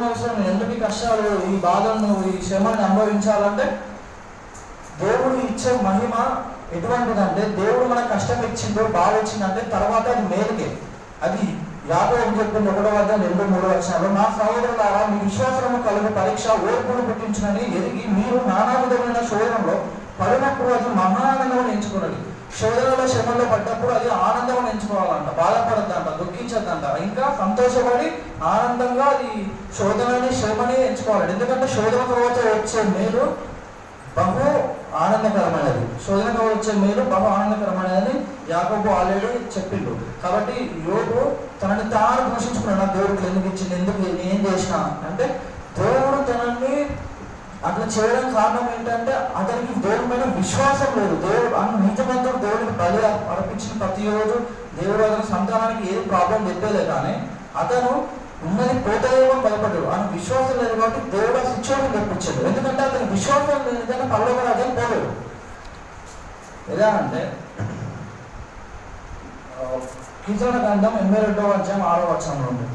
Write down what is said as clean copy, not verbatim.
అవసరం, ఎందుకు ఈ కష్టాలు, ఈ బాధలను, ఈ శ్రమని అనుభవించాలంటే దేవుడు ఇచ్చే మహిమ ఎటువంటిదంటే, దేవుడు మనకు కష్టం ఇచ్చిందో బాధ ఇచ్చిందంటే తర్వాత అది మేలుకే. అది యాకోబు చెప్పింది 1:2-3 నా సహోదరులారా, మీ విశ్వాసము కలుగు పరీక్ష ఓర్పును పుట్టించునని ఎరిగి మీరు నానా విధమైన శోధనలో పడినప్పుడు అది మహానందం ఎంచుకున్నది. శోధనలో శ్రమలో పడ్డప్పుడు అది ఆనందం ఎంచుకోవాలంట, బాధపడద్దంట, దుఃఖించద్దంట, ఇంకా సంతోషపడి ఆనందంగా అది శోధనని శ్రమని ఎంచుకోవాలి. ఎందుకంటే శోధన తర్వాత వచ్చే మేలు బహు ఆనందకరమైనది. శోధనగా వచ్చే మేలు బహు ఆనందకరమైనదని యాకోబు ఆల్రెడీ చెప్పిండు. కాబట్టి యోబు తనని తాను దూషించుకున్నాడు, దేవుడికి ఎందుకు ఇచ్చింది, ఎందుకు ఏం చేసిన అంటే, దేవుడు తనని అట్లా చేయడం కారణం ఏంటంటే అతనికి దేవుడి మీద విశ్వాసం లేదు. దేవుడు నీతిమంతుడు దేవుడికి బలి అర్పించిన ప్రతి రోజు దేవుడు అతని సంతానానికి ఏది ప్రాబ్లం తెప్పలేదు, కానీ అతను ఉన్నది పోతాయేమో భయపడ్డాడు. ఆయన విశ్వాసం లేదు కాబట్టి దేవుడు ఆ సిచ్యువేషన్ తెప్పించాడు. ఎందుకంటే అతని విశ్వాసం లేదంటే పరలోక రాజ్యం పోలేడు. ఎలా అంటే కీర్తన గ్రంథం 82వ అధ్యాయం 6వ వచనంలో ఉంది.